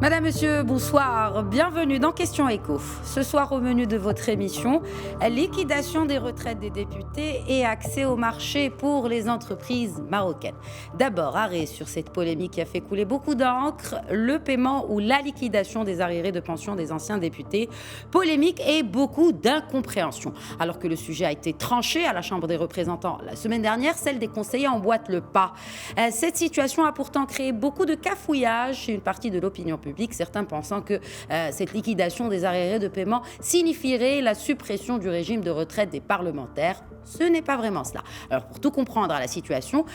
Madame, Monsieur, bonsoir. Bienvenue dans Question Éco. Ce soir, au menu de votre émission, liquidation des retraites des députés et accès au marché pour les entreprises marocaines. D'abord, arrêt sur cette polémique qui a fait couler beaucoup d'encre, le paiement ou la liquidation des arriérés de pension des anciens députés. Polémique et beaucoup d'incompréhension. Alors que le sujet a été tranché à la Chambre des représentants la semaine dernière, celle des conseillers emboîte le pas. Cette situation a pourtant créé beaucoup de cafouillage chez une partie de l'opinion publique. Certains pensant que cette liquidation des arriérés de paiement signifierait la suppression du régime de retraite des parlementaires. Ce n'est pas vraiment cela. Alors, pour tout comprendre à la situation,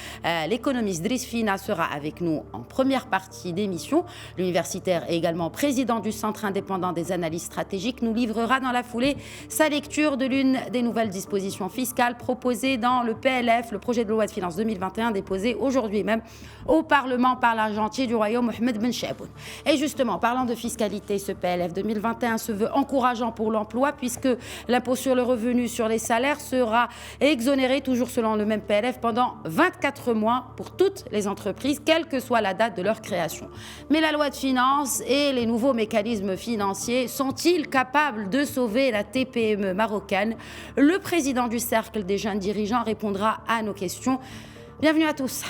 l'économiste Driss Fina sera avec nous en première partie d'émission. L'universitaire et également président du Centre indépendant des analyses stratégiques nous livrera dans la foulée sa lecture de l'une des nouvelles dispositions fiscales proposées dans le PLF, le projet de loi de finances 2021 déposé aujourd'hui même au Parlement par l'argentier du Royaume Mohamed Ben Chaboun. Et justement, parlant de fiscalité, ce PLF 2021 se veut encourageant pour l'emploi puisque l'impôt sur le revenu sur les salaires sera exonéré, toujours selon le même PLF, pendant 24 mois pour toutes les entreprises, quelle que soit la date de leur création. Mais la loi de finances et les nouveaux mécanismes financiers sont-ils capables de sauver la TPME marocaine? Le président du Cercle des jeunes dirigeants répondra à nos questions. Bienvenue à tous.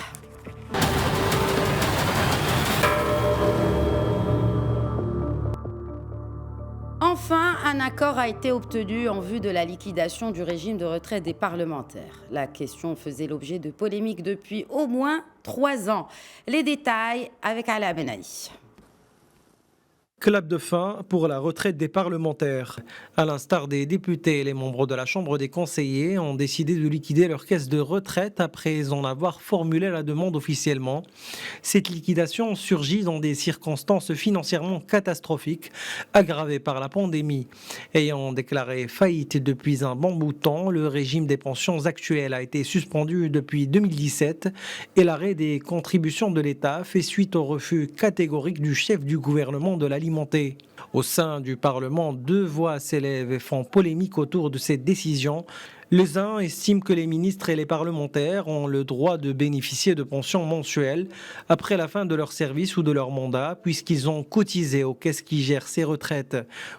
Enfin, un accord a été obtenu en vue de la liquidation du régime de retraite des parlementaires. La question faisait l'objet de polémiques depuis au moins 3 ans. Les détails avec Ala Benali. Clap de fin pour la retraite des parlementaires. À l'instar des députés, les membres de la Chambre des conseillers ont décidé de liquider leur caisse de retraite après en avoir formulé la demande officiellement. Cette liquidation surgit dans des circonstances financièrement catastrophiques, aggravées par la pandémie. Ayant déclaré faillite depuis un bon bout de temps, le régime des pensions actuel a été suspendu depuis 2017 et l'arrêt des contributions de l'État fait suite au refus catégorique du chef du gouvernement de l'alimentation. Au sein du Parlement, 2 voix s'élèvent et font polémique autour de cette décision. Les uns estiment que les ministres et les parlementaires ont le droit de bénéficier de pensions mensuelles après la fin de leur service ou de leur mandat, puisqu'ils ont cotisé aux caisses qui gèrent ces retraites.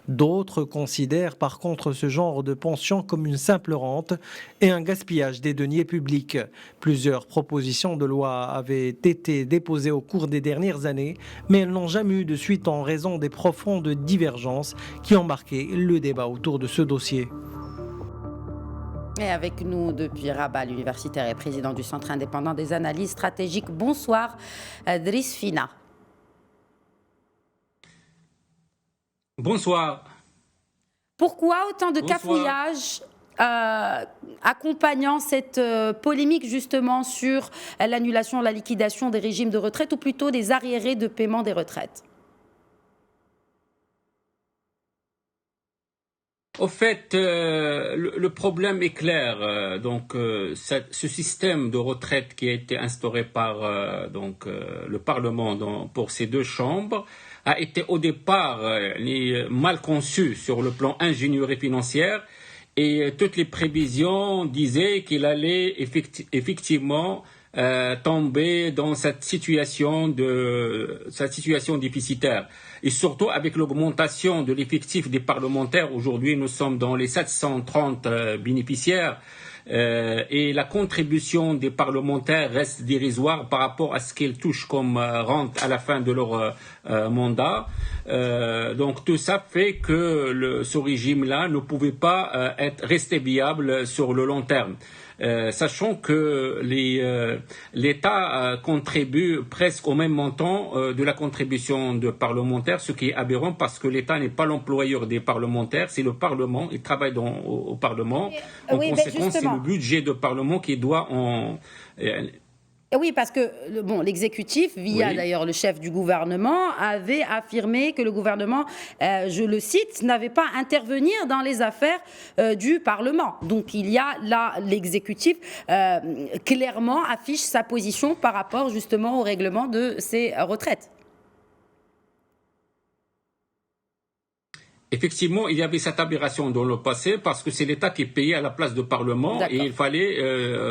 D'autres considèrent par contre ce genre de pension comme une simple rente et un gaspillage des deniers publics. Plusieurs propositions de loi avaient été déposées au cours des dernières années, mais elles n'ont jamais eu de suite en raison des profondes divergences qui ont marqué le débat autour de ce dossier. Et avec nous depuis Rabat, l'universitaire et président du Centre indépendant des analyses stratégiques. Bonsoir, Driss Fina. Bonsoir. Pourquoi autant de cafouillage accompagnant cette polémique justement sur l'annulation, la liquidation des régimes de retraite ou plutôt des arriérés de paiement des retraites? Au fait, le problème est clair. Ce système de retraite qui a été instauré par le Parlement pour ces 2 chambres a été au départ mal conçu sur le plan ingénierie financière et toutes les prévisions disaient qu'il allait effectivement tomber dans cette situation déficitaire. Et surtout avec l'augmentation de l'effectif des parlementaires, aujourd'hui nous sommes dans les 730 bénéficiaires et la contribution des parlementaires reste dérisoire par rapport à ce qu'ils touchent comme rente à la fin de leur mandat. Donc tout ça fait que ce régime-là ne pouvait pas rester viable sur le long terme. Sachant que l'État contribue presque au même montant de la contribution de parlementaires, ce qui est aberrant parce que l'État n'est pas l'employeur des parlementaires, c'est le Parlement, il travaille au Parlement. En conséquence, c'est le budget du Parlement qui doit Oui, parce que l'exécutif, via d'ailleurs le chef du gouvernement, avait affirmé que le gouvernement, je le cite, n'avait pas à intervenir dans les affaires du Parlement. Donc il y a là, l'exécutif clairement affiche sa position par rapport justement au règlement de ces retraites. Effectivement, il y avait cette aberration dans le passé parce que c'est l'État qui payait à la place du Parlement et il fallait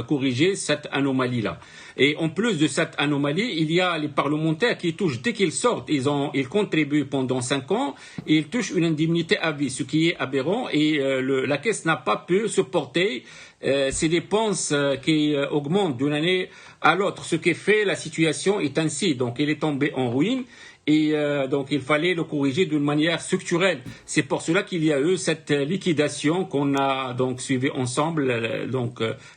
corriger cette anomalie-là. Et en plus de cette anomalie, il y a les parlementaires qui touchent, dès qu'ils sortent, ils contribuent pendant 5 ans et ils touchent une indemnité à vie, ce qui est aberrant et la Caisse n'a pas pu supporter ces dépenses qui augmentent d'une année à l'autre. Ce qui fait la situation est ainsi. Donc, elle est tombée en ruine. Et donc il fallait le corriger d'une manière structurelle. C'est pour cela qu'il y a eu cette liquidation qu'on a donc suivi ensemble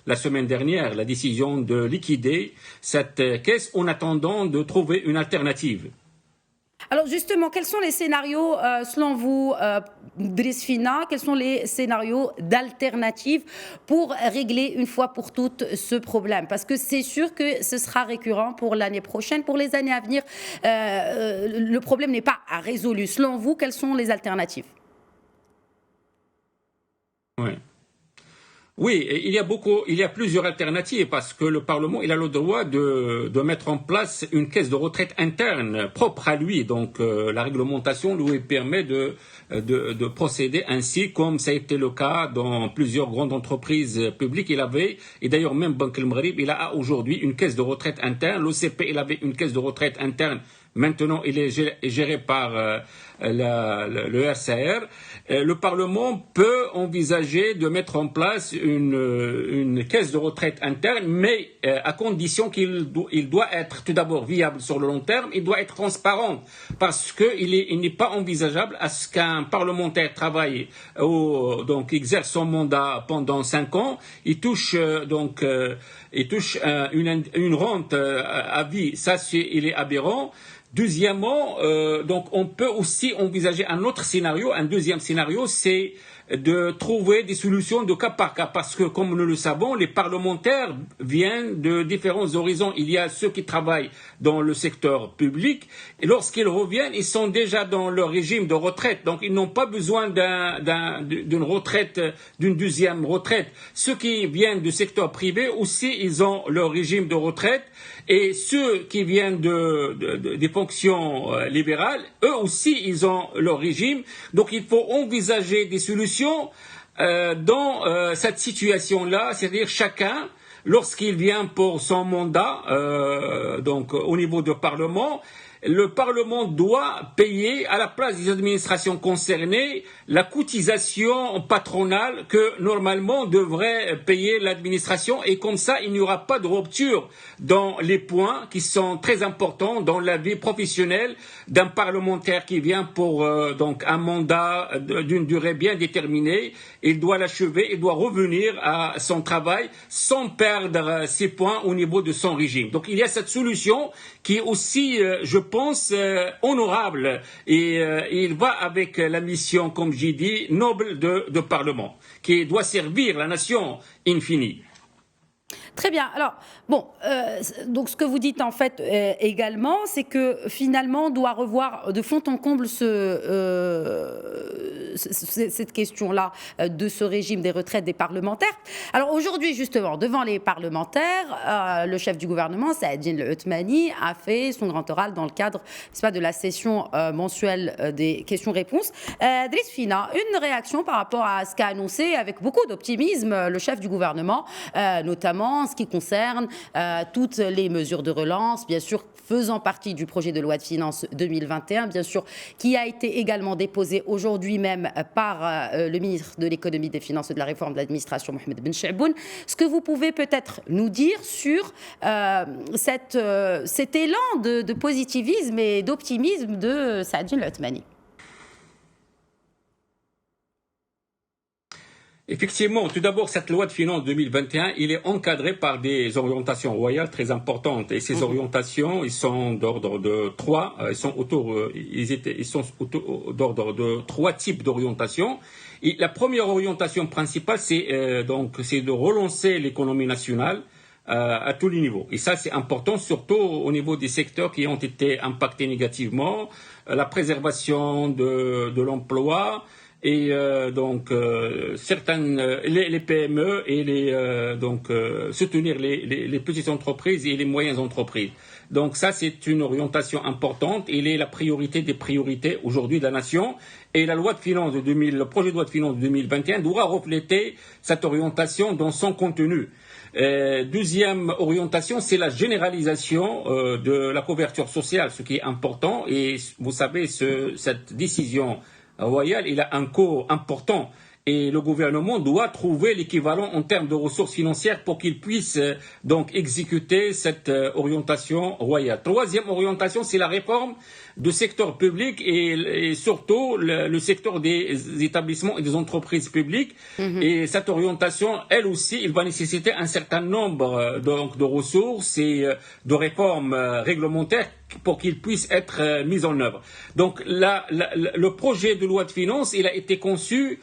la semaine dernière, la décision de liquider cette caisse en attendant de trouver une alternative. Alors justement, quels sont les scénarios, selon vous, Driss Fina, quels sont les scénarios d'alternatives pour régler une fois pour toutes ce problème? Parce que c'est sûr que ce sera récurrent pour l'année prochaine, pour les années à venir. Le problème n'est pas résolu. Selon vous, quelles sont les alternatives? Oui, il y a plusieurs alternatives parce que le Parlement, il a le droit de mettre en place une caisse de retraite interne propre à lui. Donc, la réglementation lui permet de procéder ainsi, comme ça a été le cas dans plusieurs grandes entreprises publiques. Et d'ailleurs même Banque El Maghrib, il a aujourd'hui une caisse de retraite interne. L'OCP, il avait une caisse de retraite interne. Maintenant, il est géré par le RCR. Le Parlement peut envisager de mettre en place une caisse de retraite interne, mais à condition qu'il doit être tout d'abord viable sur le long terme, il doit être transparent, parce qu'il n'est pas envisageable à ce qu'un parlementaire travaille, donc exerce son mandat pendant 5 ans, il touche une rente à vie. Ça, il est aberrant. Deuxièmement, donc on peut aussi envisager un autre scénario. Un deuxième scénario, c'est de trouver des solutions de cas par cas, parce que, comme nous le savons, les parlementaires viennent de différents horizons. Il y a ceux qui travaillent dans le secteur public, et lorsqu'ils reviennent, ils sont déjà dans leur régime de retraite, donc ils n'ont pas besoin d'une retraite, d'une deuxième retraite. Ceux qui viennent du secteur privé aussi, ils ont leur régime de retraite, et ceux qui viennent des fonctions libérales, eux aussi, ils ont leur régime. Donc il faut envisager des solutions dans cette situation-là, c'est-à-dire chacun, lorsqu'il vient pour son mandat, donc au niveau du Parlement, le Parlement doit payer à la place des administrations concernées la cotisation patronale que normalement devrait payer l'administration, et comme ça il n'y aura pas de rupture dans les points qui sont très importants dans la vie professionnelle d'un parlementaire qui vient pour donc un mandat d'une durée bien déterminée. Il doit l'achever, il doit revenir à son travail sans perdre ses points au niveau de son régime. Donc il y a cette solution qui est aussi, je pense, honorable, et il va avec la mission, comme j'ai dit, noble de Parlement, qui doit servir la nation in fine. Très bien. Alors, bon, donc ce que vous dites en fait également, c'est que finalement, on doit revoir de fond en comble cette question-là de ce régime des retraites des parlementaires. Alors aujourd'hui, justement, devant les parlementaires, le chef du gouvernement, Saadine El Othmani, a fait son grand oral dans le cadre, n'est-ce pas, de la session mensuelle des questions-réponses. Driss Fina, une réaction par rapport à ce qu'a annoncé avec beaucoup d'optimisme le chef du gouvernement, notamment en ce qui concerne toutes les mesures de relance, bien sûr faisant partie du projet de loi de finances 2021, bien sûr, qui a été également déposé aujourd'hui même par le ministre de l'économie, des finances et de la réforme de l'administration, Mohamed Ben Chaboun. Ce que vous pouvez peut-être nous dire sur cet élan de positivisme et d'optimisme de Saadine El Othmani. Effectivement, tout d'abord, cette loi de finances 2021, il est encadré par des orientations royales très importantes. Et ces orientations, ils sont d'ordre de 3, ils sont d'ordre de 3 types d'orientations. Et la première orientation principale, c'est de relancer l'économie nationale à tous les niveaux. Et ça, c'est important, surtout au niveau des secteurs qui ont été impactés négativement, la préservation de l'emploi, et certaines les PME et soutenir les petites entreprises et les moyennes entreprises. Donc ça, c'est une orientation importante. Il est la priorité des priorités aujourd'hui de la nation. Et la loi de finances le projet de loi de finances de 2021 doit refléter cette orientation dans son contenu. Deuxième orientation, c'est la généralisation de la couverture sociale, ce qui est important. Et vous savez, cette décision royale, il a un coût important. Et le gouvernement doit trouver l'équivalent en termes de ressources financières pour qu'il puisse donc exécuter cette orientation royale. Troisième orientation, c'est la réforme du secteur public et surtout le secteur des établissements et des entreprises publiques. Et cette orientation, elle aussi, il va nécessiter un certain nombre de ressources et de réformes réglementaires pour qu'il puisse être mis en œuvre. Donc le projet de loi de finances, il a été conçu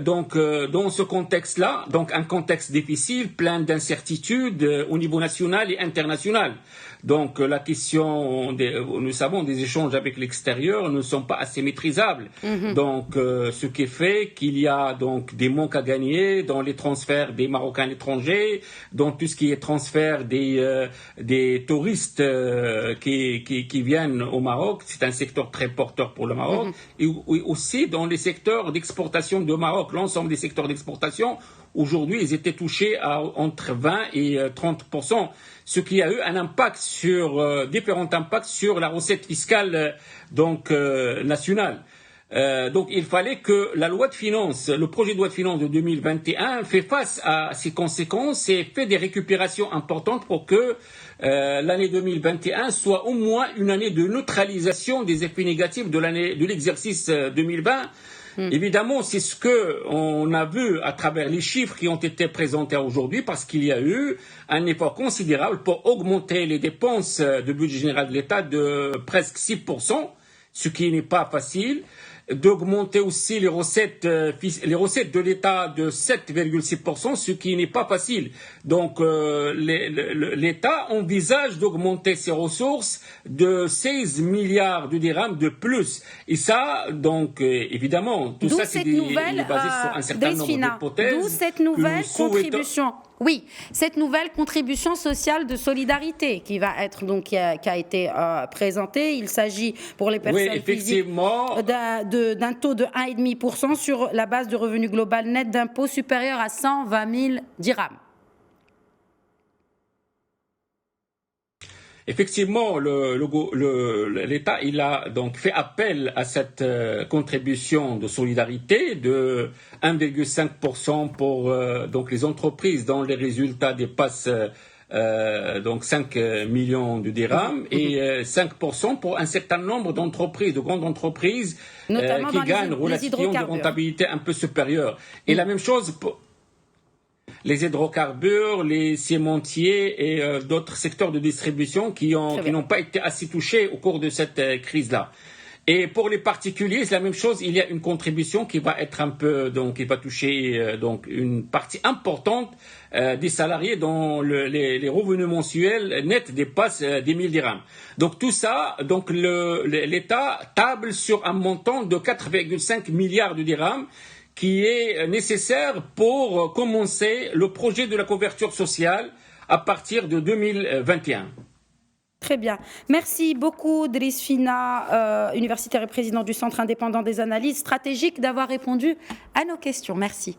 dans ce contexte-là, donc un contexte difficile, plein d'incertitudes au niveau national et international. Donc la question, nous savons, des échanges avec l'extérieur ne sont pas assez maîtrisables. Donc ce qui fait qu'il y a donc des manques à gagner dans les transferts des Marocains à l'étranger, dans tout ce qui est transfert des touristes qui viennent au Maroc. C'est un secteur très porteur pour le Maroc. Et aussi dans les secteurs d'exportation de Maroc, l'ensemble des secteurs d'exportation. Aujourd'hui, ils étaient touchés à entre 20 et 30%, ce qui a eu un impact différents impacts sur la recette fiscale nationale. Donc il fallait que la loi de finances, le projet de loi de finances de 2021 fait face à ces conséquences et fait des récupérations importantes pour que l'année 2021 soit au moins une année de neutralisation des effets négatifs de l'exercice 2020. Évidemment, c'est ce qu'on a vu à travers les chiffres qui ont été présentés aujourd'hui, parce qu'il y a eu un effort considérable pour augmenter les dépenses du budget général de l'État de presque 6%, ce qui n'est pas facile, d'augmenter aussi les recettes de l'État de 7,6%, ce qui n'est pas facile. Donc l'État envisage d'augmenter ses ressources de 16 milliards de dirhams de plus. Et ça, donc évidemment, tout ça c'est basé sur un certain nombre d'hypothèses. D'où cette nouvelle contribution. Oui, cette nouvelle contribution sociale de solidarité qui va être qui a été présentée. Il s'agit pour les personnes physiques d'un taux de 1,5% sur la base du revenu global net d'impôt supérieur à 120 000 dirhams. Effectivement, l'État il a donc fait appel à cette contribution de solidarité de 1,5% pour donc les entreprises dont les résultats dépassent donc 5 millions de dirhams et 5% pour un certain nombre d'entreprises, de grandes entreprises qui gagnent relativement de rentabilité un peu supérieure. Et la même chose pour les hydrocarbures, les cimentiers et d'autres secteurs de distribution qui n'ont pas été assez touchés au cours de cette crise-là. Et pour les particuliers, c'est la même chose. Il y a une contribution qui va être qui va toucher une partie importante des salariés dont les revenus mensuels nets dépassent 10 000 dirhams. Donc tout ça, donc l'État table sur un montant de 4,5 milliards de dirhams qui est nécessaire pour commencer le projet de la couverture sociale à partir de 2021. Très bien. Merci beaucoup, Driss Fina, universitaire et président du Centre indépendant des analyses stratégiques, d'avoir répondu à nos questions. Merci.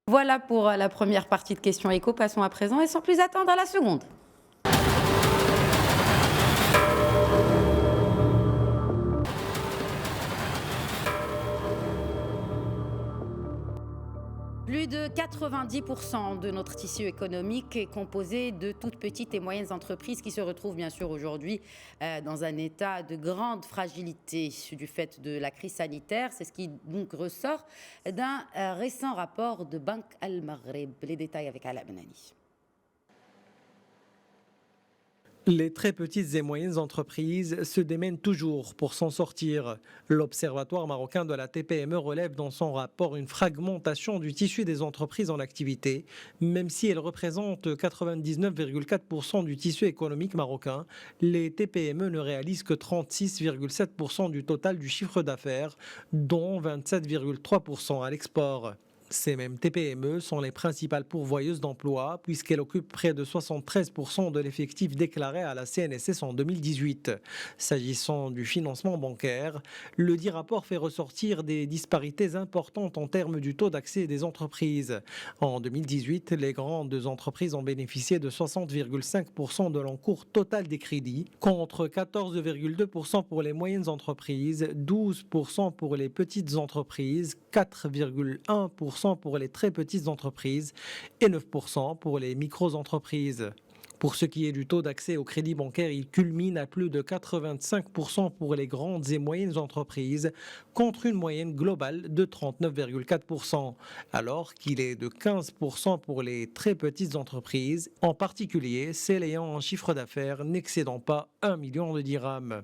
Voilà pour la première partie de Questions Écho. Passons à présent et sans plus attendre à la seconde. Plus de 90% de notre tissu économique est composé de toutes petites et moyennes entreprises qui se retrouvent bien sûr aujourd'hui dans un état de grande fragilité du fait de la crise sanitaire. C'est ce qui donc ressort d'un récent rapport de Banque Al Maghreb. Les détails avec Ala Benani. Les très petites et moyennes entreprises se démènent toujours pour s'en sortir. L'Observatoire marocain de la TPME relève dans son rapport une fragmentation du tissu des entreprises en activité. Même si elles représentent 99,4% du tissu économique marocain, les TPME ne réalisent que 36,7% du total du chiffre d'affaires, dont 27,3% à l'export. Ces mêmes TPME sont les principales pourvoyeuses d'emplois puisqu'elles occupent près de 73% de l'effectif déclaré à la CNSS en 2018. S'agissant du financement bancaire, le dit rapport fait ressortir des disparités importantes en termes du taux d'accès des entreprises. En 2018, les grandes entreprises ont bénéficié de 60,5% de l'encours total des crédits, contre 14,2% pour les moyennes entreprises, 12% pour les petites entreprises, 4,1% pour les très petites entreprises et 9% pour les micro-entreprises. Pour ce qui est du taux d'accès au crédit bancaire, il culmine à plus de 85% pour les grandes et moyennes entreprises, contre une moyenne globale de 39,4%, alors qu'il est de 15% pour les très petites entreprises, en particulier celles ayant un chiffre d'affaires n'excédant pas 1 million de dirhams.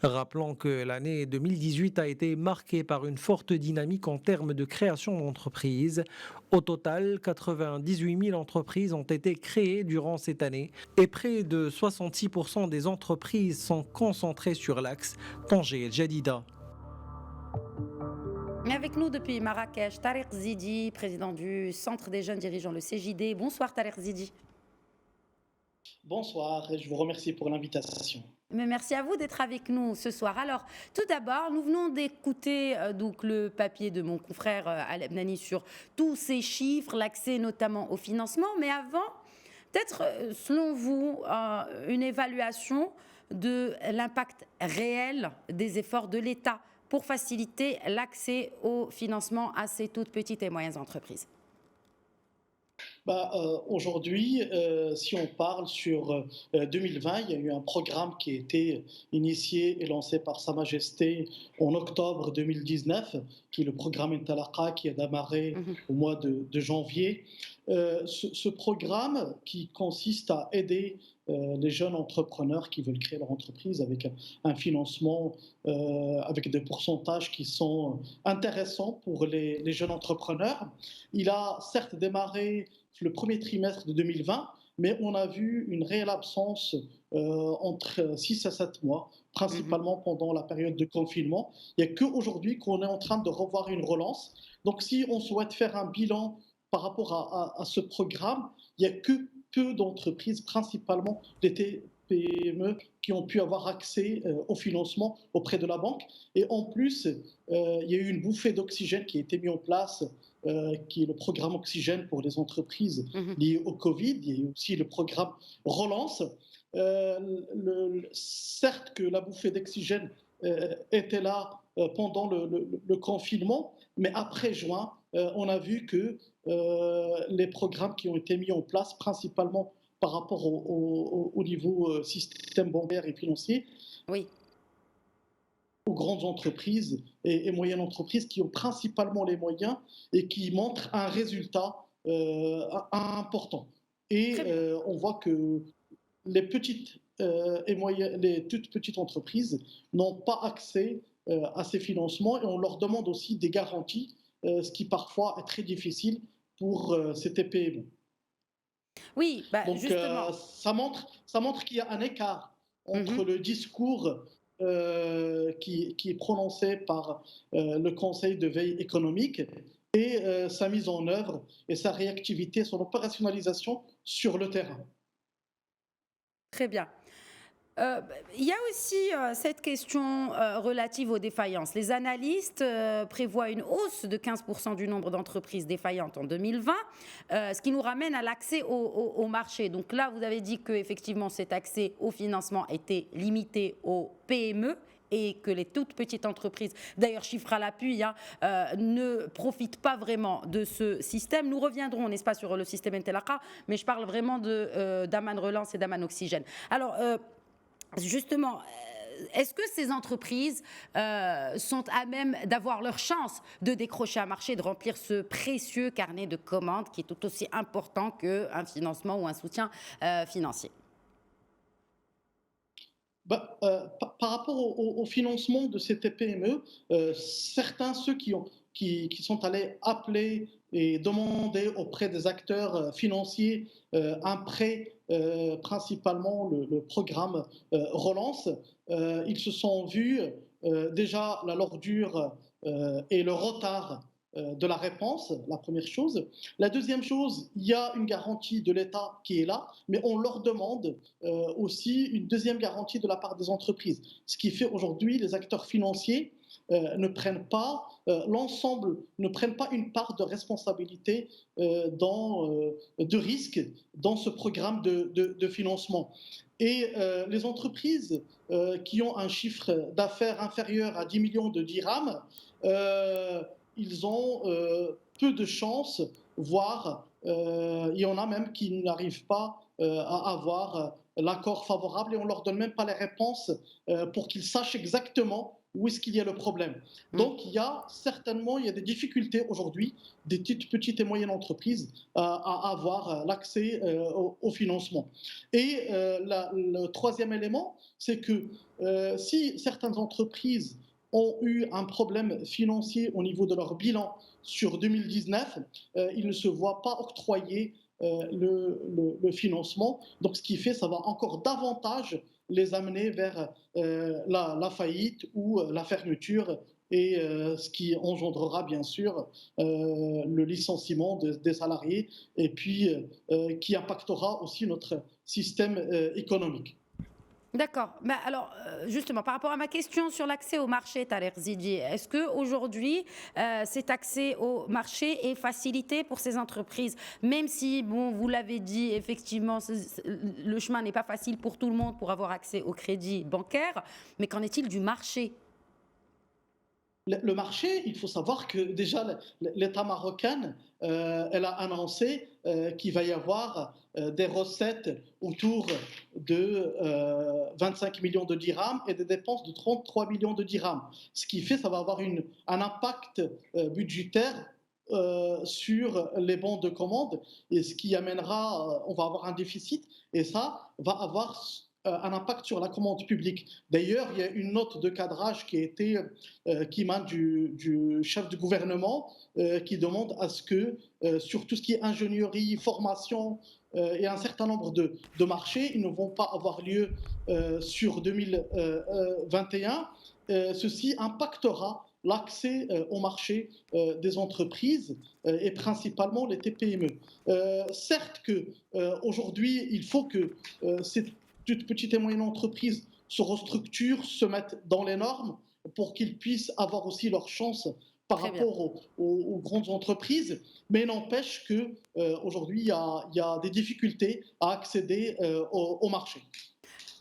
Rappelons que l'année 2018 a été marquée par une forte dynamique en termes de création d'entreprises. Au total, 98 000 entreprises ont été créées durant cette année et près de 66% des entreprises sont concentrées sur l'axe Tanger-Jadida. Avec nous depuis Marrakech, Tariq Zidi, président du Centre des jeunes dirigeants, le CJD. Bonsoir Tariq Zidi. Bonsoir, je vous remercie pour l'invitation. Mais merci à vous d'être avec nous ce soir. Alors, tout d'abord, nous venons d'écouter donc le papier de mon confrère Aleb Nani sur tous ces chiffres, l'accès notamment au financement. Mais avant, peut-être, selon vous, une évaluation de l'impact réel des efforts de l'État pour faciliter l'accès au financement à ces toutes petites et moyennes entreprises. Aujourd'hui, si on parle sur 2020, il y a eu un programme qui a été initié et lancé par Sa Majesté en octobre 2019, qui est le programme Intalaqa, qui a démarré au mois de janvier. Ce programme qui consiste à aider les jeunes entrepreneurs qui veulent créer leur entreprise avec un financement, avec des pourcentages qui sont intéressants pour les jeunes entrepreneurs. Il a certes démarré le premier trimestre de 2020, mais on a vu une réelle absence entre 6 à 7 mois, principalement pendant la période de confinement. Il n'y a qu'aujourd'hui qu'on est en train de revoir une relance. Donc si on souhaite faire un bilan par rapport à ce programme, il n'y a que peu d'entreprises, principalement des TPME, qui ont pu avoir accès au financement auprès de la banque. Et en plus, il y a eu une bouffée d'oxygène qui a été mise en place, qui est le programme Oxygène pour les entreprises liées au Covid. Il y a eu aussi le programme Relance. Certes que la bouffée d'oxygène était là pendant le confinement, mais après juin, on a vu que les programmes qui ont été mis en place, principalement par rapport au niveau système bancaire et financier, oui, aux grandes entreprises et moyennes entreprises qui ont principalement les moyens et qui montrent un résultat important. Et on voit que les petites les toutes petites entreprises n'ont pas accès à ces financements et on leur demande aussi des garanties, ce qui parfois est très difficile pour ces TPME. Oui, Donc, justement. ça montre qu'il y a un écart entre le discours qui est prononcé par le Conseil de veille économique et sa mise en œuvre et sa réactivité, son opérationnalisation sur le terrain. Très bien. Il y a aussi cette question relative aux défaillances. Les analystes prévoient une hausse de 15% du nombre d'entreprises défaillantes en 2020, ce qui nous ramène à l'accès au marché. Donc là, vous avez dit qu'effectivement, cet accès au financement était limité aux PME et que les toutes petites entreprises, d'ailleurs chiffre à l'appui, ne profitent pas vraiment de ce système. Nous reviendrons, n'est-ce pas, sur le système Intelaqa, mais je parle vraiment d'Aman Relance et d'Aman Oxygène. Alors, justement, est-ce que ces entreprises sont à même d'avoir leur chance de décrocher un marché, de remplir ce précieux carnet de commandes qui est tout aussi important qu'un financement ou un soutien financier? Par rapport au financement de ces TPME, certains, ceux qui sont allés appeler et demander auprès des acteurs financiers un prêt, principalement le programme Relance, ils se sont vus déjà la lourdure et le retard de la réponse, la première chose. La deuxième chose, il y a une garantie de l'État qui est là, mais on leur demande aussi une deuxième garantie de la part des entreprises. Ce qui fait aujourd'hui les acteurs financiers ne prennent pas l'ensemble, ne prennent pas une part de responsabilité de risque dans ce programme de financement. Et les entreprises qui ont un chiffre d'affaires inférieur à 10 millions de dirhams, ils ont peu de chances, voire il y en a même qui n'arrivent pas à avoir l'accord favorable et on ne leur donne même pas les réponses pour qu'ils sachent exactement où est-ce qu'il y a le problème. Donc il y a des difficultés aujourd'hui des petites et moyennes entreprises à avoir l'accès au financement. Et le troisième élément, c'est que si certaines entreprises ont eu un problème financier au niveau de leur bilan sur 2019, ils ne se voient pas octroyer le financement. Donc, ce qui fait, ça va encore davantage les amener vers la faillite ou la fermeture et ce qui engendrera bien sûr le licenciement des salariés et puis qui impactera aussi notre système économique. D'accord. Mais alors, justement, par rapport à ma question sur l'accès au marché, Tariq Zidi, est-ce qu'aujourd'hui, cet accès au marché est facilité pour ces entreprises? Même si, bon, vous l'avez dit, effectivement, le chemin n'est pas facile pour tout le monde pour avoir accès au crédit bancaire, mais qu'en est-il du marché? Le marché, il faut savoir que déjà l'État marocain, elle a annoncé qu'il va y avoir des recettes autour de 25 millions de dirhams et des dépenses de 33 millions de dirhams. Ce qui fait, ça va avoir un impact budgétaire sur les bons de commande et ce qui amènera, on va avoir un déficit et ça va avoir un impact sur la commande publique. D'ailleurs, il y a une note de cadrage qui émane du chef du gouvernement qui demande à ce que sur tout ce qui est ingénierie, formation et un certain nombre de marchés, ils ne vont pas avoir lieu sur 2021. Ceci impactera l'accès au marché des entreprises et principalement les TPME. Certes que aujourd'hui, il faut que ces toutes petites et moyennes entreprises se restructurent, se mettent dans les normes pour qu'ils puissent avoir aussi leur chance par rapport aux grandes entreprises, mais n'empêche qu'aujourd'hui, il y a des difficultés à accéder au marché.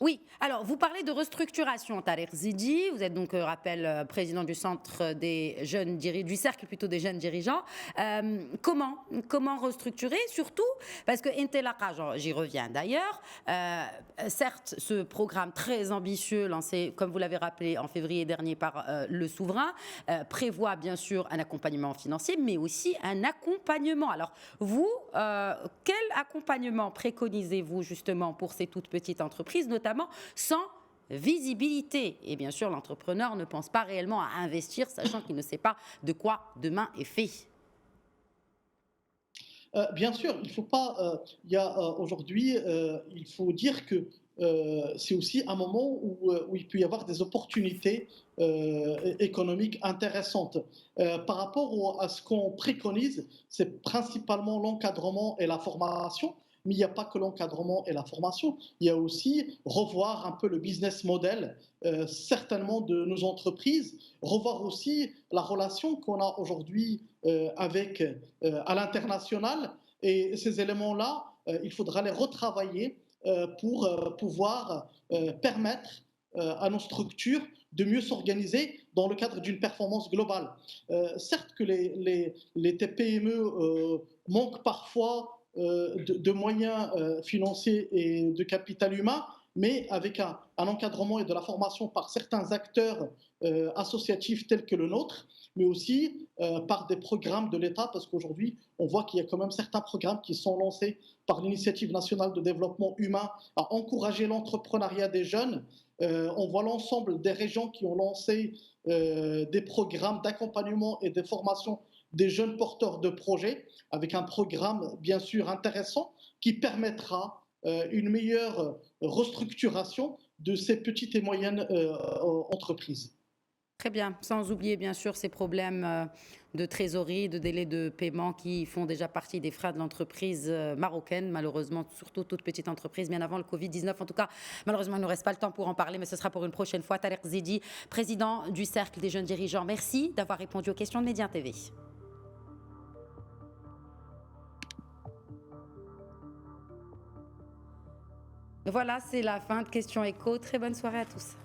Oui, alors vous parlez de restructuration, Tariq Zidi, vous êtes donc, président du centre des jeunes du cercle plutôt des jeunes dirigeants. Comment restructurer, surtout parce que Intelaqa, j'y reviens d'ailleurs, certes ce programme très ambitieux lancé, comme vous l'avez rappelé, en février dernier par le souverain, prévoit bien sûr un accompagnement financier, mais aussi un accompagnement. Alors vous, quel accompagnement préconisez-vous justement pour ces toutes petites entreprises, notamment sans visibilité? Et bien sûr, l'entrepreneur ne pense pas réellement à investir, sachant qu'il ne sait pas de quoi demain est fait. Bien sûr, il faut pas. Il y a aujourd'hui, il faut dire que c'est aussi un moment où il peut y avoir des opportunités économiques intéressantes. Par rapport à ce qu'on préconise, c'est principalement l'encadrement et la formation. Mais il n'y a pas que l'encadrement et la formation, il y a aussi revoir un peu le business model, certainement de nos entreprises, revoir aussi la relation qu'on a aujourd'hui à l'international. Et ces éléments-là, il faudra les retravailler pour pouvoir permettre à nos structures de mieux s'organiser dans le cadre d'une performance globale. Certes que les TPME manquent parfois de moyens financiers et de capital humain, mais avec un encadrement et de la formation par certains acteurs associatifs tels que le nôtre, mais aussi par des programmes de l'État, parce qu'aujourd'hui, on voit qu'il y a quand même certains programmes qui sont lancés par l'Initiative nationale de développement humain à encourager l'entrepreneuriat des jeunes. On voit l'ensemble des régions qui ont lancé des programmes d'accompagnement et de formation des jeunes porteurs de projets, avec un programme bien sûr intéressant qui permettra une meilleure restructuration de ces petites et moyennes entreprises. Très bien, sans oublier bien sûr ces problèmes de trésorerie, de délai de paiement qui font déjà partie des freins de l'entreprise marocaine, malheureusement, surtout toute petite entreprise, bien avant le Covid-19. En tout cas, malheureusement, il ne nous reste pas le temps pour en parler, mais ce sera pour une prochaine fois. Tariq Zidi, président du Cercle des jeunes dirigeants, merci d'avoir répondu aux questions de Média TV. Voilà, c'est la fin de Questions Écho. Très bonne soirée à tous.